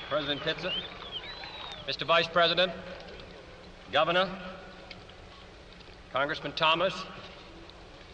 President Pitzer, Mr. Vice President, Governor, Congressman Thomas,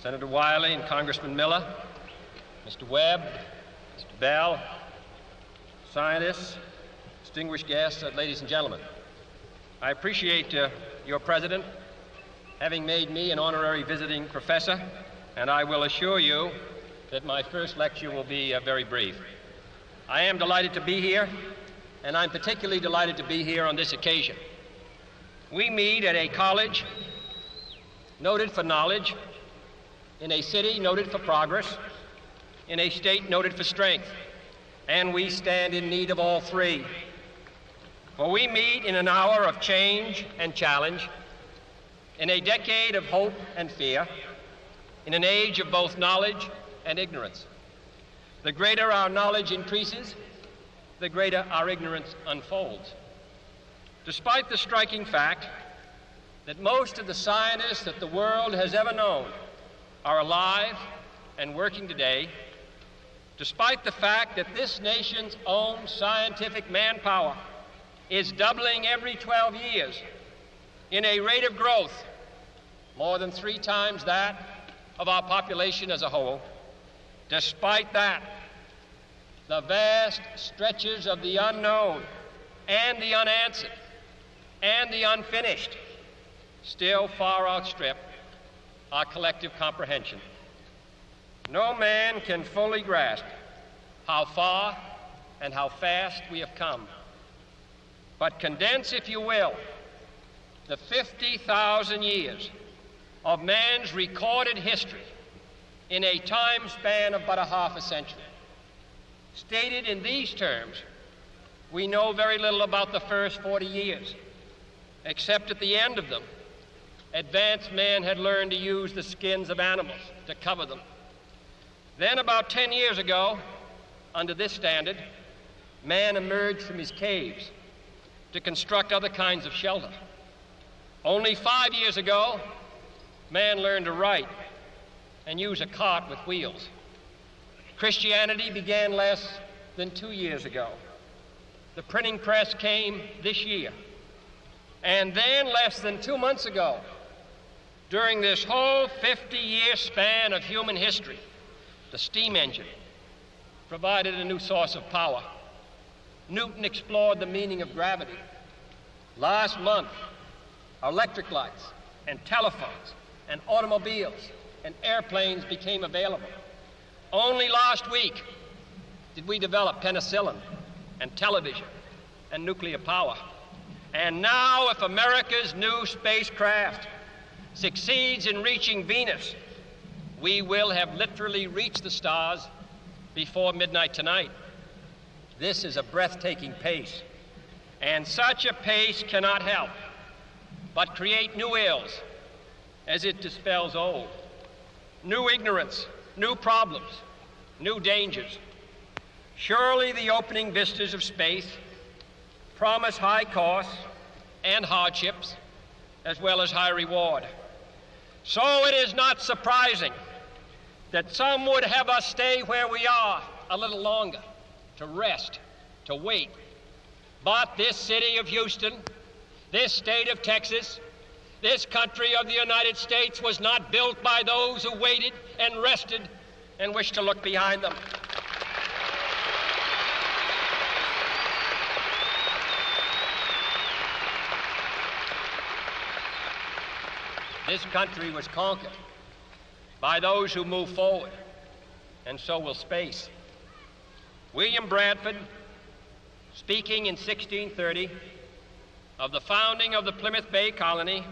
Senator Wiley and Congressman Miller, Mr. Webb, Mr. Bell, scientists, distinguished guests, ladies and gentlemen. I appreciate your president having made me an honorary visiting professor, and I will assure you that my first lecture will be very brief. I am delighted to be here, and I'm particularly delighted to be here on this occasion. We meet at a college noted for knowledge, in a city noted for progress, in a state noted for strength, and we stand in need of all three. For we meet in an hour of change and challenge, in a decade of hope and fear, in an age of both knowledge and ignorance. The greater our knowledge increases, the greater our ignorance unfolds. Despite the striking fact that most of the scientists that the world has ever known are alive and working today, despite the fact that this nation's own scientific manpower is doubling every 12 years in a rate of growth more than 3 times that of our population as a whole, despite that, the vast stretches of the unknown and the unanswered and the unfinished still far outstrip our collective comprehension. No man can fully grasp how far and how fast we have come. But condense, if you will, the 50,000 years of man's recorded history in a time span of but a half a century. Stated in these terms, we know very little about the first 40 years, except at the end of them, advanced man had learned to use the skins of animals to cover them. Then about 10 years ago, under this standard, man emerged from his caves to construct other kinds of shelter. Only 5 years ago, man learned to write and use a cart with wheels. Christianity began less than 2 years ago. The printing press came this year. And then less than 2 months ago, during this whole 50-year span of human history, the steam engine provided a new source of power. Newton explored the meaning of gravity. Last month, electric lights and telephones and automobiles and airplanes became available. Only last week did we develop penicillin and television and nuclear power. And now, if America's new spacecraft succeeds in reaching Venus, we will have literally reached the stars before midnight tonight. This is a breathtaking pace, and such a pace cannot help but create new ills as it dispels old. New ignorance, new problems, new dangers. Surely the opening vistas of space promise high costs and hardships, as well as high reward. So it is not surprising that some would have us stay where we are a little longer, to rest, to wait. But this city of Houston, this state of Texas, this country of the United States was not built by those who waited and rested and wished to look behind them. This country was conquered by those who move forward, and so will space. William Bradford, speaking in 1630 of the founding of the Plymouth Bay Colony,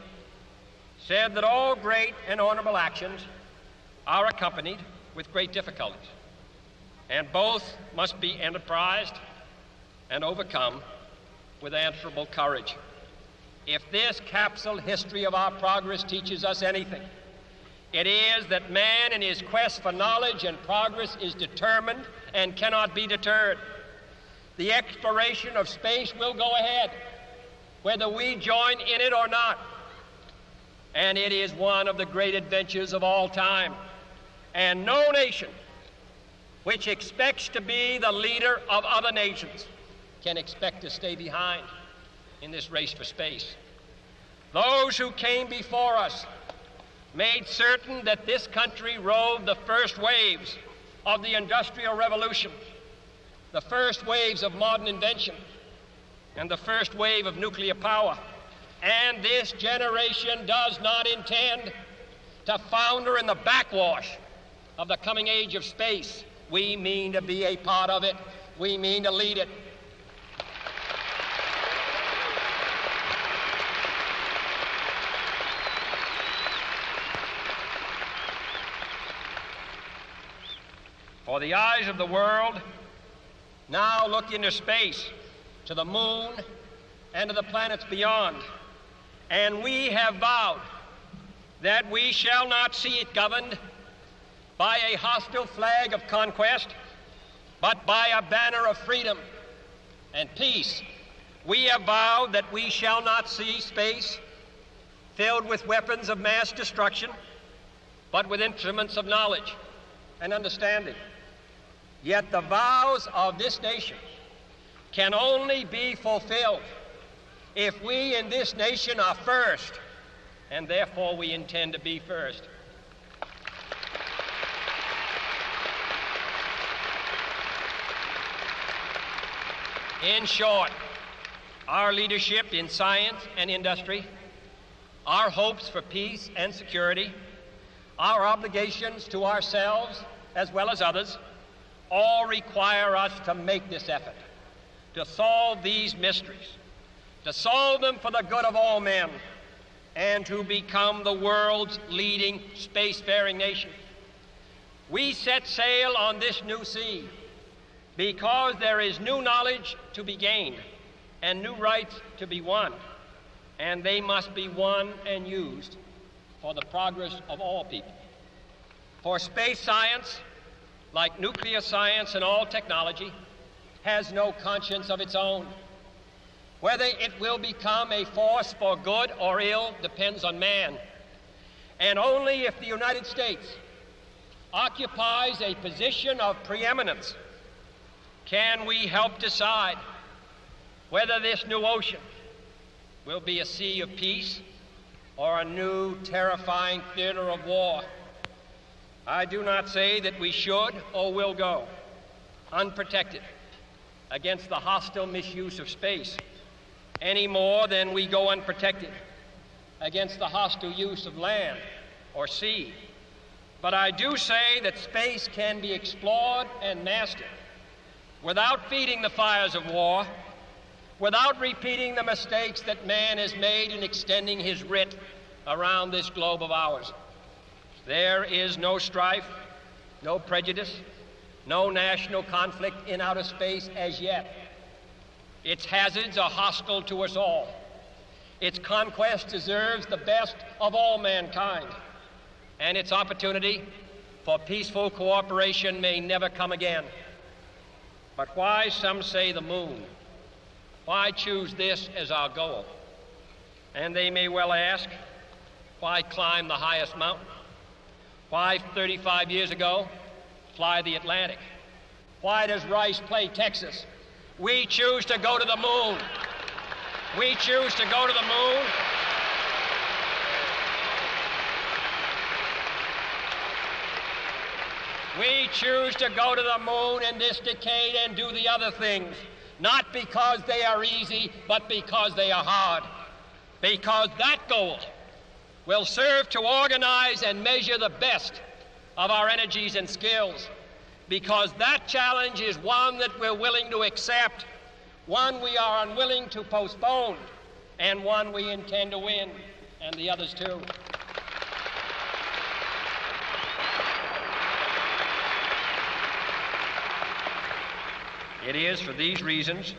said that all great and honorable actions are accompanied with great difficulties, and both must be enterprised and overcome with answerable courage. If this capsule history of our progress teaches us anything, it is that man in his quest for knowledge and progress is determined and cannot be deterred. The exploration of space will go ahead, whether we join in it or not. And it is one of the great adventures of all time. And no nation which expects to be the leader of other nations can expect to stay behind in this race for space. Those who came before us made certain that this country rode the first waves of the Industrial Revolution, the first waves of modern invention, and the first wave of nuclear power. And this generation does not intend to founder in the backwash of the coming age of space. We mean to be a part of it. We mean to lead it. For the eyes of the world now look into space, to the moon and to the planets beyond. And we have vowed that we shall not see it governed by a hostile flag of conquest, but by a banner of freedom and peace. We have vowed that we shall not see space filled with weapons of mass destruction, but with instruments of knowledge and understanding. Yet the vows of this nation can only be fulfilled if we in this nation are first, and therefore we intend to be first. In short, our leadership in science and industry, our hopes for peace and security, our obligations to ourselves as well as others, all require us to make this effort, to solve these mysteries, to solve them for the good of all men, and to become the world's leading spacefaring nation. We set sail on this new sea because there is new knowledge to be gained and new rights to be won, and they must be won and used for the progress of all people. For space science, like nuclear science and all technology, has no conscience of its own. Whether it will become a force for good or ill depends on man. And only if the United States occupies a position of preeminence can we help decide whether this new ocean will be a sea of peace or a new terrifying theater of war. I do not say that we should or will go unprotected against the hostile misuse of space any more than we go unprotected against the hostile use of land or sea. But I do say that space can be explored and mastered without feeding the fires of war, without repeating the mistakes that man has made in extending his writ around this globe of ours. There is no strife, no prejudice, no national conflict in outer space as yet. Its hazards are hostile to us all. Its conquest deserves the best of all mankind, and its opportunity for peaceful cooperation may never come again. But why, some say, the moon? Why choose this as our goal? And they may well ask, why climb the highest mountain? Why, 35 years ago, fly the Atlantic? Why does Rice play Texas? We choose to go to the moon. We choose to go to the moon. We choose to go to the moon in this decade and do the other things, not because they are easy, but because they are hard. Because that goal will serve to organize and measure the best of our energies and skills. Because that challenge is one that we're willing to accept, one we are unwilling to postpone, and one we intend to win, and the others too. It is for these reasons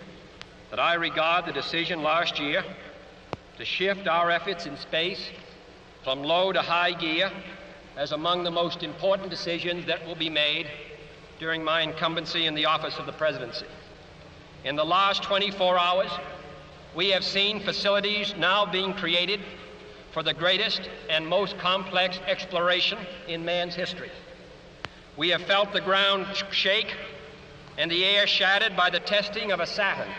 that I regard the decision last year to shift our efforts in space from low to high gear as among the most important decisions that will be made during my incumbency in the office of the presidency. In the last 24 hours, we have seen facilities now being created for the greatest and most complex exploration in man's history. We have felt the ground shake and the air shattered by the testing of a Saturn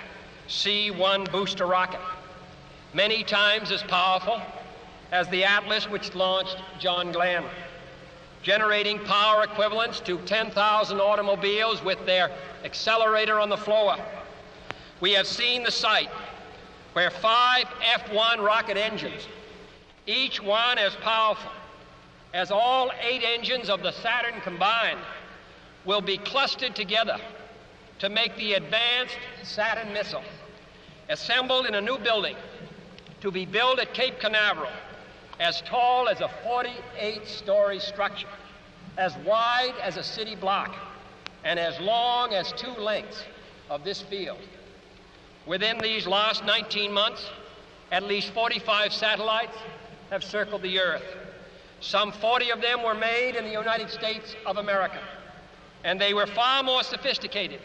C-1 booster rocket, many times as powerful as the Atlas which launched John Glenn, generating power equivalents to 10,000 automobiles with their accelerator on the floor. We have seen the site where 5 F-1 rocket engines, each one as powerful as all 8 engines of the Saturn combined, will be clustered together to make the advanced Saturn missile, assembled in a new building to be built at Cape Canaveral, as tall as a 48-story structure, as wide as a city block, and as long as 2 lengths of this field. Within these last 19 months, at least 45 satellites have circled the Earth. Some 40 of them were made in the United States of America, and they were far more sophisticated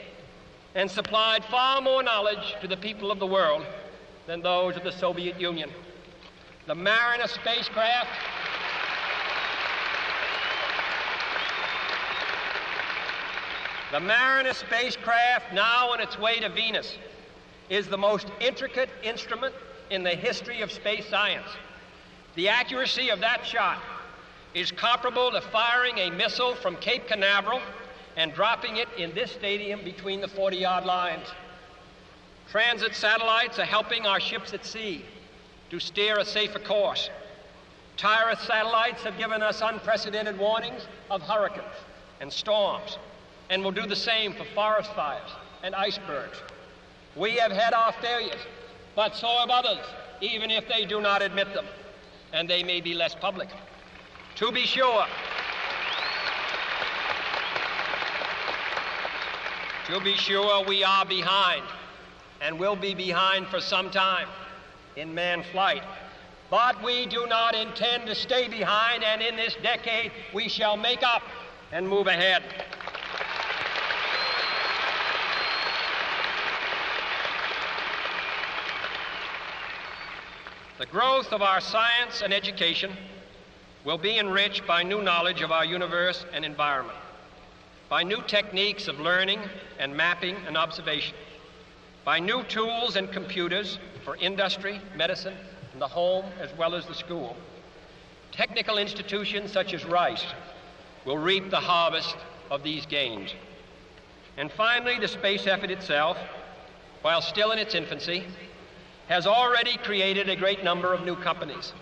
and supplied far more knowledge to the people of the world than those of the Soviet Union. The Mariner spacecraft now on its way to Venus is the most intricate instrument in the history of space science. The accuracy of that shot is comparable to firing a missile from Cape Canaveral and dropping it in this stadium between the 40-yard lines. Transit satellites are helping our ships at sea to steer a safer course. Tyrus satellites have given us unprecedented warnings of hurricanes and storms, and will do the same for forest fires and icebergs. We have had our failures, but so have others, even if they do not admit them, and they may be less public. To be sure, we are behind, and will be behind for some time in manned flight. But we do not intend to stay behind, and in this decade we shall make up and move ahead. The growth of our science and education will be enriched by new knowledge of our universe and environment, by new techniques of learning and mapping and observation, by new tools and computers for industry, medicine, and the home as well as the school. Technical institutions such as Rice will reap the harvest of these gains. And finally, the space effort itself, while still in its infancy, has already created a great number of new companies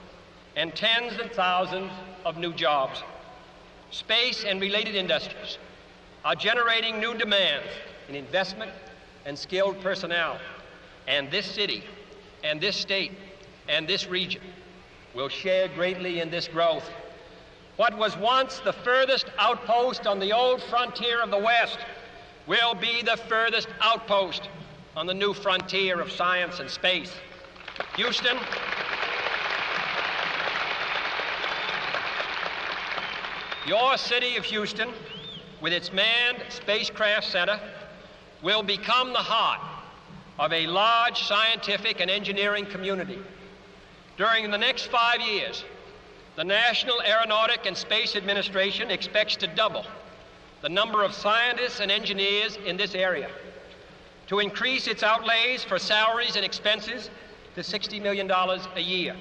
and tens of thousands of new jobs. Space and related industries are generating new demands in investment and skilled personnel, and this city and this state and this region will share greatly in this growth. What was once the furthest outpost on the old frontier of the West will be the furthest outpost on the new frontier of science and space. Houston, your city of Houston, with its manned spacecraft center, will become the heart of a large scientific and engineering community. During the next 5 years, the National Aeronautic and Space Administration expects to double the number of scientists and engineers in this area, to increase its outlays for salaries and expenses to $60 million a year,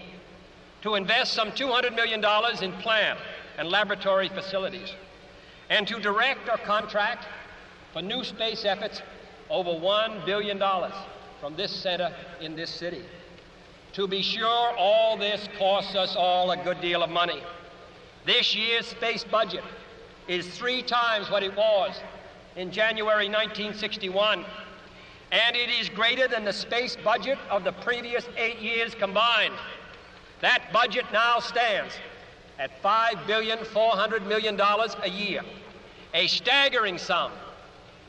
to invest some $200 million in plant and laboratory facilities, and to direct or contract for new space efforts over $1 billion from this center in this city. To be sure, all this costs us all a good deal of money. This year's space budget is 3 times what it was in January 1961, and it is greater than the space budget of the previous 8 years combined. That budget now stands at $5.4 billion a year, a staggering sum,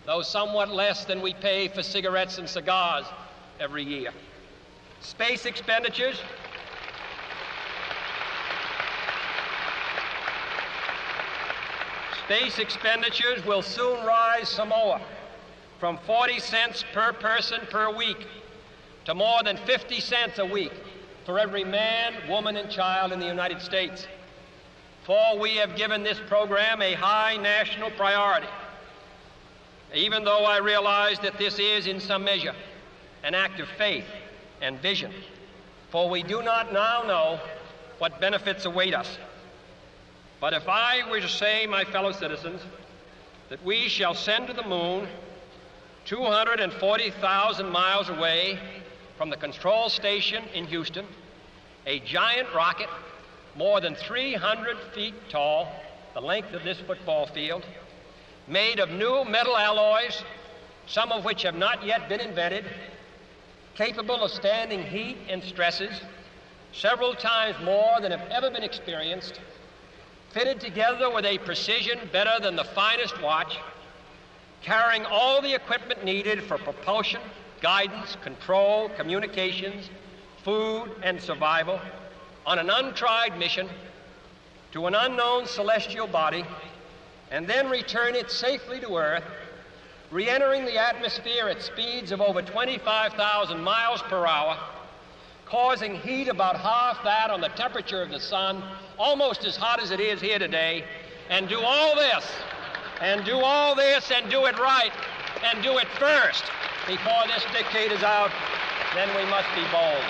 though somewhat less than we pay for cigarettes and cigars every year. Space expenditures will soon rise some more, from 40 cents per person per week to more than 50 cents a week for every man, woman, and child in the United States. For we have given this program a high national priority, even though I realize that this is, in some measure, an act of faith and vision, for we do not now know what benefits await us. But if I were to say, my fellow citizens, that we shall send to the moon 240,000 miles away from the control station in Houston, a giant rocket more than 300 feet tall, the length of this football field, made of new metal alloys, some of which have not yet been invented, capable of standing heat and stresses several times more than have ever been experienced, fitted together with a precision better than the finest watch, carrying all the equipment needed for propulsion, guidance, control, communications, food, and survival, on an untried mission to an unknown celestial body, and then return it safely to Earth, re-entering the atmosphere at speeds of over 25,000 miles per hour, causing heat about half that on the temperature of the sun, almost as hot as it is here today, and do all this, and do it right, and do it first before this decade is out, then we must be bold.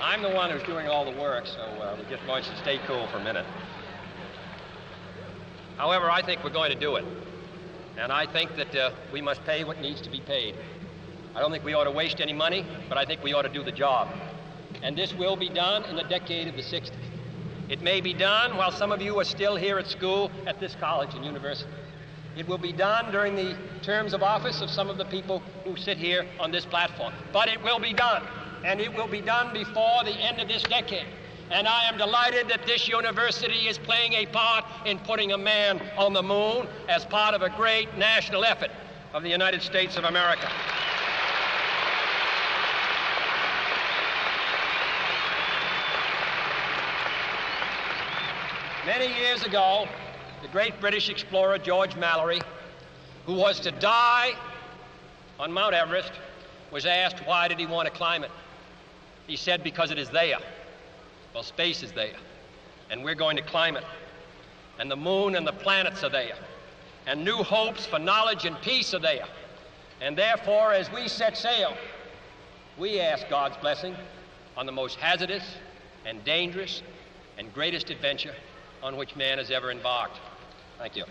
I'm the one who's doing all the work, so we just want you to stay cool for a minute. However, I think we're going to do it. And I think that we must pay what needs to be paid. I don't think we ought to waste any money, but I think we ought to do the job. And this will be done in the decade of the 60s. It may be done while some of you are still here at school at this college and university. It will be done during the terms of office of some of the people who sit here on this platform. But it will be done. And it will be done before the end of this decade. And I am delighted that this university is playing a part in putting a man on the moon as part of a great national effort of the United States of America. Many years ago, the great British explorer George Mallory, who was to die on Mount Everest, was asked why did he want to climb it. He said, because it is there. Well, space is there, and we're going to climb it. And the moon and the planets are there. And new hopes for knowledge and peace are there. And therefore, as we set sail, we ask God's blessing on the most hazardous and dangerous and greatest adventure on which man has ever embarked. Thank you.